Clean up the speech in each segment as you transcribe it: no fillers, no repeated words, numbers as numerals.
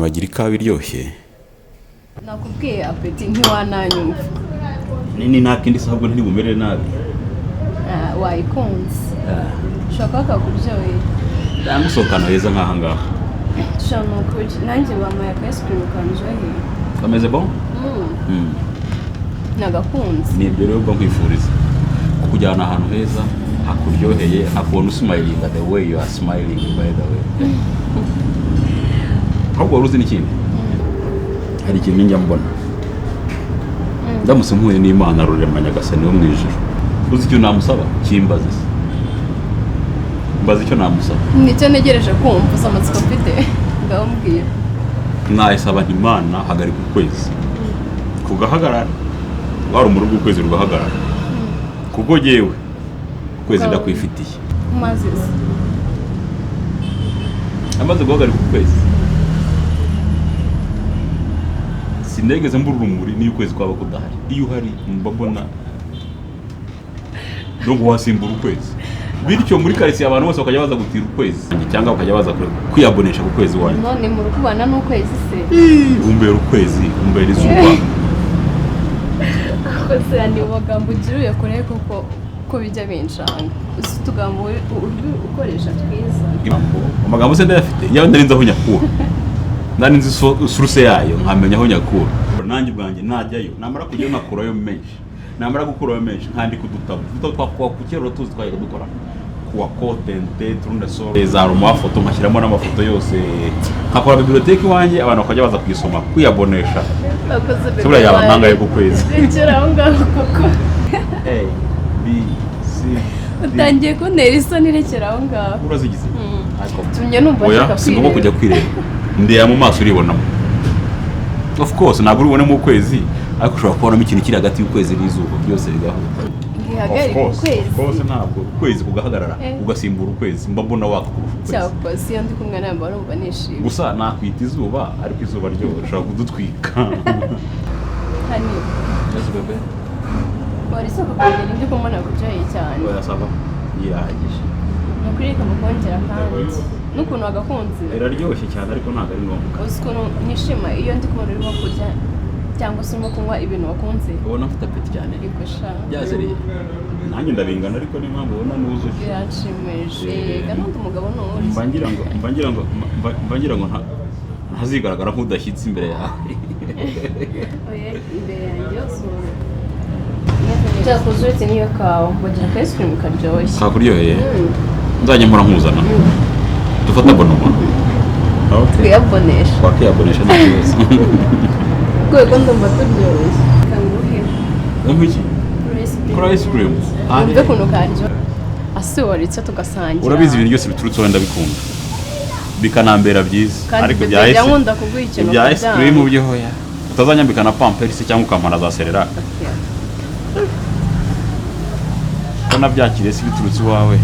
bagira ikawa iryoshye. Nakubwiye apeti ntiwananyumva. Nini nakindi sabwo ntiri bumere nabi. Wayikunze. Shaka kakuryoheye. Ndamusokana heza nkaha ngaha. Shano kuri nanjye bamaye ice cream kanjoheye. Kameze bon? Nagakunze. Ni ibyo rero bwo kwifuriza. Kujyana ahantu heza hakuryoheye akubona smiling the way you are smiling by the way. Ahubwo uruzi n'ikindi. Hari ikintu njya mbona. Ndamutse mpuye n'Imana rurema Nyagasani wo mu ijuru. Uzi icyo namusaba? Kimbaze. Mbaze icyo namusaba. Nicyo negereje kumva usamatsiko mfite. Ndamubwira. Nayisaba Imana hagarika ukwezi. Kugahagarara. Wari mu rugo ukwezi rugahagarara. Kuko jewe ukwezi ndakwifitiye. Maze. Amaze guhagarika ukwezi. Sinegeze mbura urumuri niyo ukwezi kwaba kudahari. Iyo uhari mbabona no wasimbura ukwezi. Bityo muri karisi abantu bose bakajya baza gutira ukwezi cyangwa bakajya baza kwiyabonesha ku kwezi wanyu. None mu rukubana n'ukwezi se. Umbera ukwezi, umbera izuba. Kose andi magambo ugiruye kure kuko ko bijya binshanga. Uzi tugambo ukoresha twiza. Amagambo se ndafite. Yawe ndarinze aho nyakura. Nani nzi suruse yayo nkamenya aho nyakura. Nanjye bwanjye najyayo namara kujya nakurayo menshi. Namara gukurayo menshi nkandi kudutabo. Tutwa kwa kukero tuzi twaye dukora. Kuwa content turunda so za roma foto nkashyiramo n'amafoto yose. Nkakora biblioteki wanjye abantu bakajya baza kuyisoma kuyabonesha. Tubura yaba ntangaye ku kwezi. Nicyo aho ngaho koko. A B C. Utangiye kuntera isoni rekera aho ngaho. Urazigize. Tumye numva nshaka kwireba. Oya, kujya kwireba. Ndiya mu maso uribonamo. Of course ntabwo uribone mu kwezi ariko ushobora kubonamo ikintu kiri hagati y'ukwezi n'izuba byose bigahuza. Gihagarika ukwezi. Of course ntabwo ukwezi kugahagarara ugasimbura ukwezi mbabona wakukurusha ukwezi. Cyangwa si ndi kumwe nawe barumva nishimye. Gusa nakwita izuba ariko izuba ryo ushobora kudutwika. Hani. Yes bebe. Wari soko kugenda ndi kumona kujaye cyane. Oya saba. Yahagije. Nukurika mukongera kandi. Nukuntu agakunze. Iraryoshye cyane ariko ntabwo ari ngombwa. Usikuntu nishima iyo ndi kumona urimo kurya cyangwa se urimo kunywa ibintu wakunze. Ubona mfite apeti cyane. Igusha. Byazeriye. Nanjye ndabingana ariko ni mpamvu ubona nuzuye. Birashimishe. Kandi umugabo n'uri. Mbangira ngo ntazigaragara nk'udashyitse imbere yawe. Oya, imbere yanjye yose. Cyakoze uretse niyo kawa wagira ice cream karyoshye. Kakuryoheye. Nzajya mpora nkuzana. Dufata bonoma. Twiyabonesha. Wakiyabonesha nta kibazo. Kwego ndumva turyoshye. Kanguhe. Umwiki? Kora ice cream. Umve kuntu karyo. Ase waritse tugasangira. Urabizi ibintu byose biturutse wenda bikunda. Bikanambera byiza. Ariko byahise nkunda kuguha ikintu. Bya ice cream ubyehoya. Utazanyambika na pampers cyangwa ukampana za serera. Kana byakire si biturutse iwawe.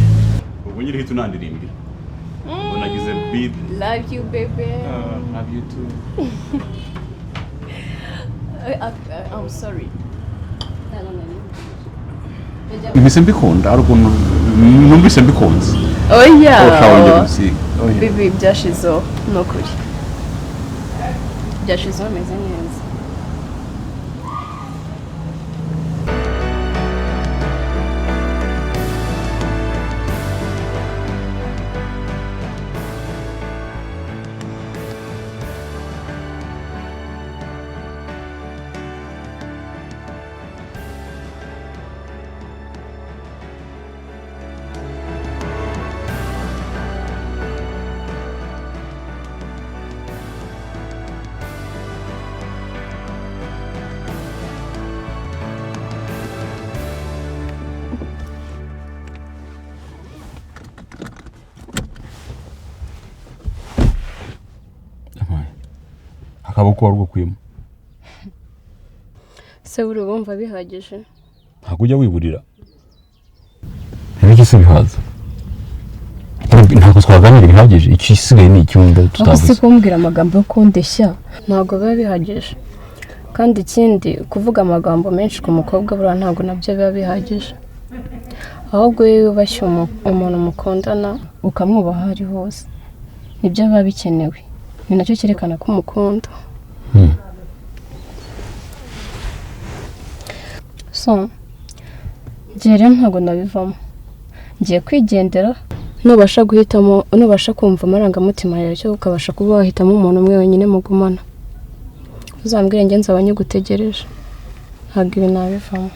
Ubu nyiri hita unandirimbi. Unagize beat. Love you baby. Love you too. I'm sorry. Mbise mbikunda ariko numvise mbikunze. Oya. Bibi byashizo no kuri. Byashizo meze neza. Akaboko warwo kwima. Se urumva bihagije. Ntabwo ujya wiburira. Nibiki se bihaza. Ntabwo twaganira bihagije. Ikisigaye ni icyumba tutavuze. Ase kumbwira amagambo yo kundeshya. Ntabwo biba bihagije. Kandi ikindi kuvuga amagambo menshi ku mukobwa bura ntabwo nabyo biba bihagije. Ahubwo iyo ubashye umuntu mukundana ukamwubaha ari hose. Nibyo biba bikenewe. ni nacyo cyerekana ko umukunda. So njye rero ntabwo nabivamo, ngiye kwigendera. Nubasha guhitamo, nubasha kumva amarangamutima yawe cyo ukabasha kuba wahitamo umuntu umwe wenyine mugumana, uzambwire njye nzaba nyigutegereje. Ntabwo ibi nabivamo.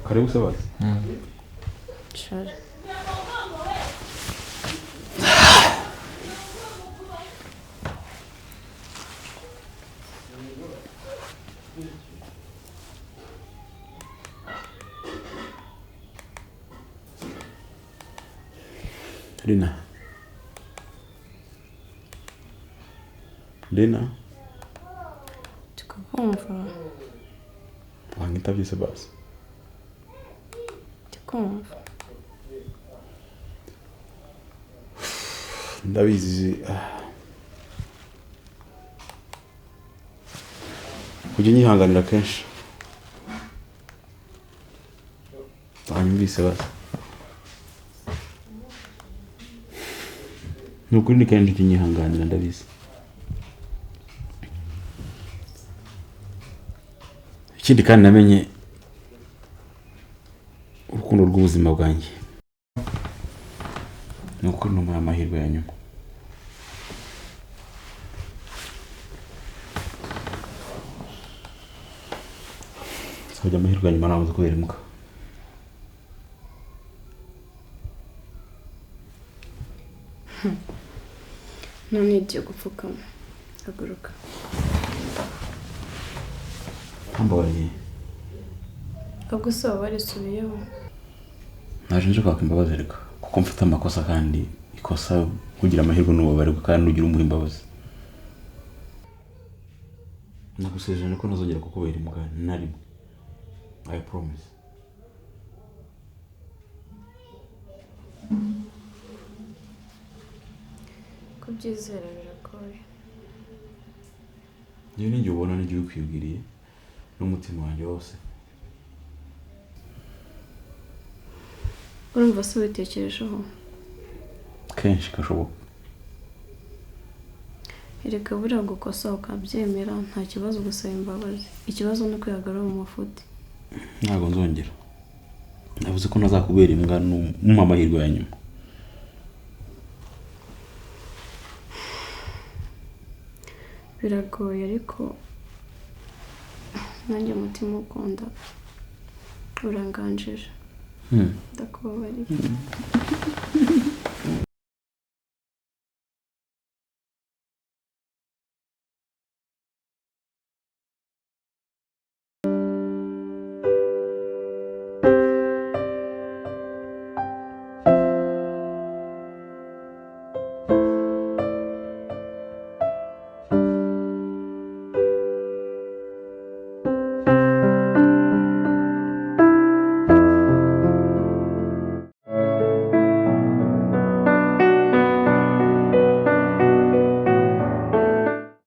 Karibu se basi. Sure. Lina. Lina. Tukumva. Wangitabye se basi. Tukumva. Ndabizi. Kujya nyihanganira kenshi. Wanyumvise basi. Nukuri ni kandi kinyihanganira ndabizi. Ikindi kandi namenye urukundo rw'ubuzima bwanjye. Nuko numa amahirwe ya nyuma. Sajya amahirwe ya nyuma nabuze kubera imuka. None igiye gupfukama. Haguruka. Ambabariye. Ubwo se waba warisubiyeho? Naje nje kwaka imbabazi reka kuko mfite amakosa kandi ikosa kugira amahirwe n'ubabarirwa kandi ugira umuha imbabazi. Nagusezeranye ko ntazongera kukubera imbwa na rimwe. I promise. kubyizera biragoye. Njyewe n'igihe ubona n'igihe ukwibwiriye n'umutima wanjye wose. Urumva se witekerejeho? Kenshi gashoboka. Erega buriya gukosa ukabyemera nta kibazo gusaba imbabazi. Ikibazo ni kwihagarara mu mafuti. Ntabwo nzongera. Navuze ko nazakubera imbwa mu amahirwe ya nyuma. Biragoye ariko nanjye umutima ukunda uranganjije. Ndakubabariye.